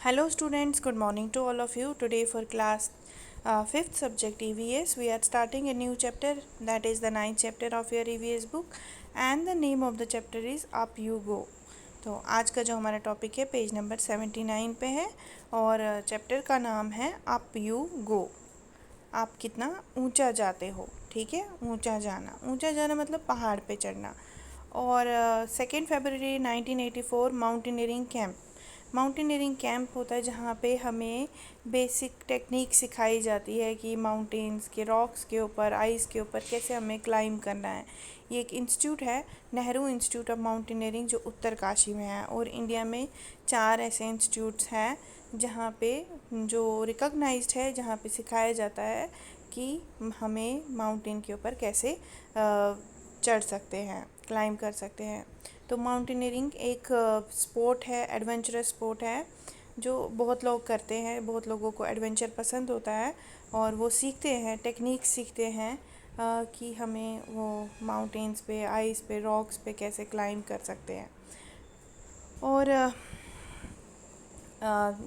Hello students, good morning to all of you. Today for class 5th subject EVS, we are starting a new chapter, that is the 9th chapter of your EVS book, and the name of the chapter is Up You Go. तो आज का जो हमारा topic है page number 79 पे है और chapter का नाम है अप यू गो। आप कितना ऊंचा जाते हो, ठीक है। ऊंचा जाना मतलब पहाड़ पे चढ़ना। और 2 फरवरी 1984 माउंटेनियरिंग कैंप होता है जहाँ पे हमें बेसिक टेक्निक सिखाई जाती है कि माउंटेन्स के रॉक्स के ऊपर, आइस के ऊपर कैसे हमें क्लाइंब करना है। ये एक इंस्टीट्यूट है, नेहरू इंस्टीट्यूट ऑफ माउंटेनियरिंग, जो उत्तरकाशी में है। और इंडिया में 4 ऐसे इंस्टीट्यूट्स हैं जहाँ पे जो रिकॉग्नाइज्ड है, जहाँ पे सिखाया जाता है कि हमें माउंटेन के ऊपर कैसे चढ़ सकते हैं, क्लाइंब कर सकते हैं। तो माउंटेनियरिंग एक स्पोर्ट है, एडवेंचरस स्पोर्ट है जो बहुत लोग करते हैं। बहुत लोगों को एडवेंचर पसंद होता है और वो सीखते हैं, टेक्निक सीखते हैं कि हमें वो माउंटेन्स पे, आइस पे, रॉक्स पे कैसे क्लाइंब कर सकते हैं। और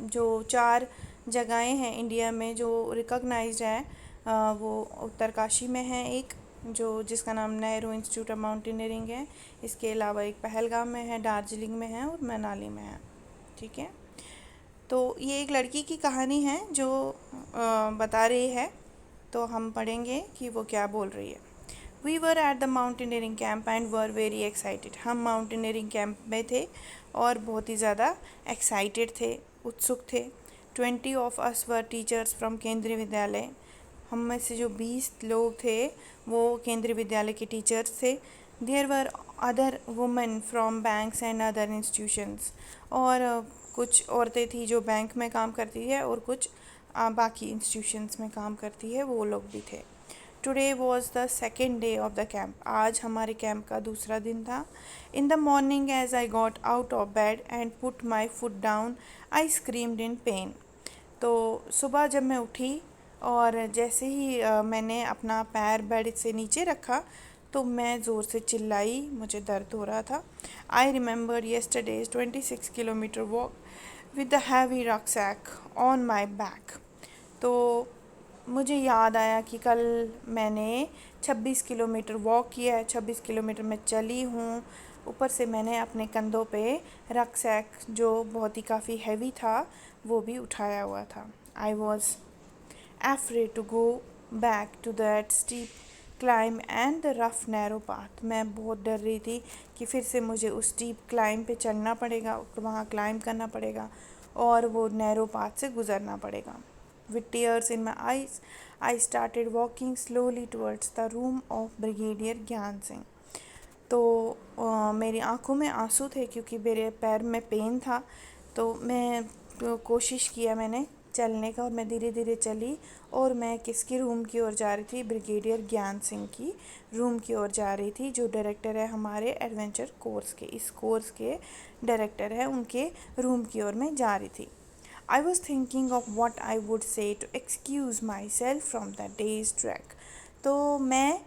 जो 4 जगहें हैं इंडिया में जो रिकॉग्नाइज्ड है, वो उत्तरकाशी में है एक, जो जिसका नाम नेहरू इंस्टीट्यूट ऑफ माउंटेनियरिंग है। इसके अलावा एक पहलगाम में है, दार्जिलिंग में है और मनाली में है, ठीक है। तो ये एक लड़की की कहानी है जो बता रही है, तो हम पढ़ेंगे कि वो क्या बोल रही है। We were at the mountaineering camp and were very excited. हम माउंटेनियरिंग कैंप में थे और बहुत ही ज़्यादा एक्साइटेड थे, उत्सुक थे। 20 of us were teachers from केंद्रीय विद्यालय। हम में से जो 20 लोग थे वो केंद्रीय विद्यालय के टीचर्स थे। There were other women from banks and other institutions. और कुछ औरतें थी जो बैंक में काम करती है और कुछ बाकी इंस्टीट्यूशंस में काम करती है, वो लोग भी थे। Today was the second day of the camp. आज हमारे कैंप का दूसरा दिन था। In the morning as I got out of bed and put my foot down I screamed in pain. तो सुबह जब मैं उठी और जैसे ही मैंने अपना पैर बेड से नीचे रखा तो मैं ज़ोर से चिल्लाई, मुझे दर्द हो रहा था। I remember yesterday's 26 kilometre walk with the heavy rucksack on my back. तो मुझे याद आया कि कल मैंने 26 किलोमीटर वॉक किया है, 26 किलोमीटर मैं चली हूँ। ऊपर से मैंने अपने कंधों पे रक्सैक, जो बहुत ही काफ़ी हैवी था, वो भी उठाया हुआ था। I was afraid to go back to that steep climb and the rough narrow path। मैं बहुत डर रही थी कि फिर से मुझे उस स्टीप क्लाइंब पे चढ़ना पड़ेगा, वहाँ क्लाइंब करना पड़ेगा और वो नैरो पाथ से गुज़रना पड़ेगा। With tears in my eyes, I started walking slowly towards the room of Brigadier ज्ञान सिंह। तो मेरी आंखों में आंसू थे क्योंकि मेरे पैर में पेन था। तो मैं कोशिश किया मैंने चलने का और मैं धीरे धीरे चली और मैं किसकी रूम की ओर जा रही थी? ब्रिगेडियर ज्ञान सिंह की रूम की ओर जा रही थी, जो डायरेक्टर है हमारे एडवेंचर कोर्स के, इस कोर्स के डायरेक्टर है, उनके रूम की ओर मैं जा रही थी। I was thinking of what I would say to excuse myself from the day's track. तो मैं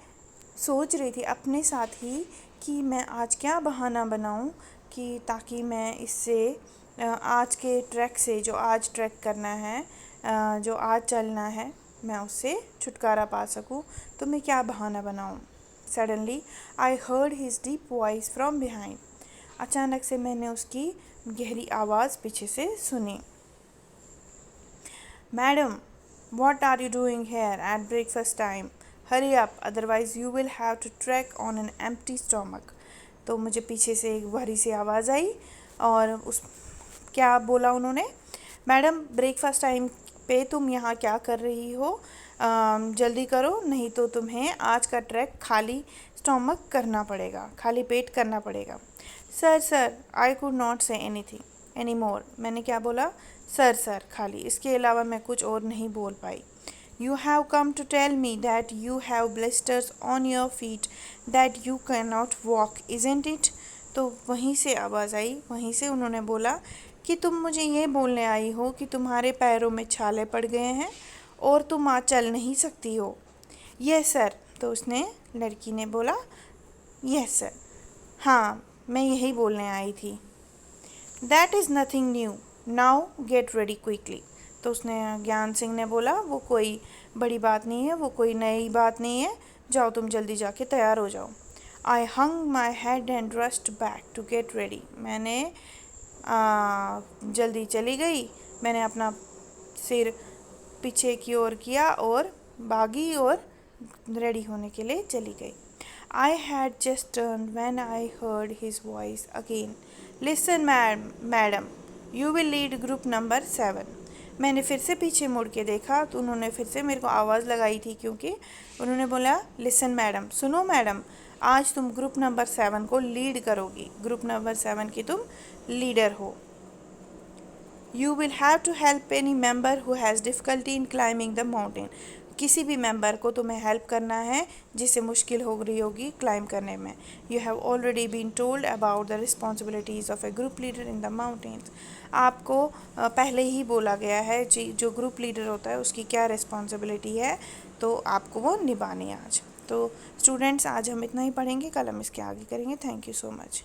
सोच रही थी अपने साथ ही कि मैं आज क्या बहाना बनाऊं कि ताकि मैं इससे आज के ट्रैक से, जो आज ट्रैक करना है, जो आज चलना है, मैं उससे छुटकारा पा सकूं। तो मैं क्या बहाना बनाऊं? Suddenly I heard his deep voice from behind. अचानक से मैंने उसकी गहरी आवाज़ पीछे से सुनी। Madam, what are you doing here at breakfast time? Hurry up, otherwise you will have to trek on an empty stomach। तो मुझे पीछे से एक भारी सी आवाज़ आई और उस क्या बोला उन्होंने? मैडम, ब्रेकफास्ट टाइम पे तुम यहाँ क्या कर रही हो? जल्दी करो, नहीं तो तुम्हें आज का ट्रैक खाली स्टोमक करना पड़ेगा, खाली पेट करना पड़ेगा। Sir, I could not say anything any more. मैंने क्या बोला? सर, खाली, इसके अलावा मैं कुछ और नहीं बोल पाई। You have come to tell me that you have blisters on your feet that you can not walk, isn't it? तो वहीं से आवाज़ आई, वहीं से उन्होंने बोला कि तुम मुझे ये बोलने आई हो कि तुम्हारे पैरों में छाले पड़ गए हैं और तुम आज चल नहीं सकती हो। Yes sir. तो उसने, लड़की ने बोला, यस सर, हाँ मैं यही बोलने आई थी। That is nothing new. Now get ready quickly. तो उसने ज्ञान सिंह ने बोला वो कोई बड़ी बात नहीं है, वो कोई नई बात नहीं है, जाओ तुम जल्दी जाके तैयार हो जाओ। I hung my head and rushed back to get ready. मैंने जल्दी चली गई, मैंने अपना सिर पीछे की ओर किया और भागी और रेडी होने के लिए चली गई। I had just turned when I heard his voice again. Listen, madam, you will lead group number 7. मैंने फिर से पीछे मुड़ के देखा तो उन्होंने फिर से मेरे को आवाज़ लगाई थी, क्योंकि उन्होंने बोला लिसन मैडम, सुनो मैडम, आज तुम ग्रुप नंबर 7 को लीड करोगी, ग्रुप नंबर 7 की तुम लीडर हो। You will have to help any member who has difficulty in climbing the mountain. किसी भी मेंबर को तुम्हें हेल्प करना है जिसे मुश्किल हो रही होगी क्लाइंब करने में। You have already been told about the responsibilities of a group leader in the mountains. आपको पहले ही बोला गया है जो ग्रुप लीडर होता है उसकी क्या रिस्पॉन्सिबिलिटी है, तो आपको वो निभानी है आज। तो स्टूडेंट्स, आज हम इतना ही पढ़ेंगे, कल हम इसके आगे करेंगे। Thank you so much.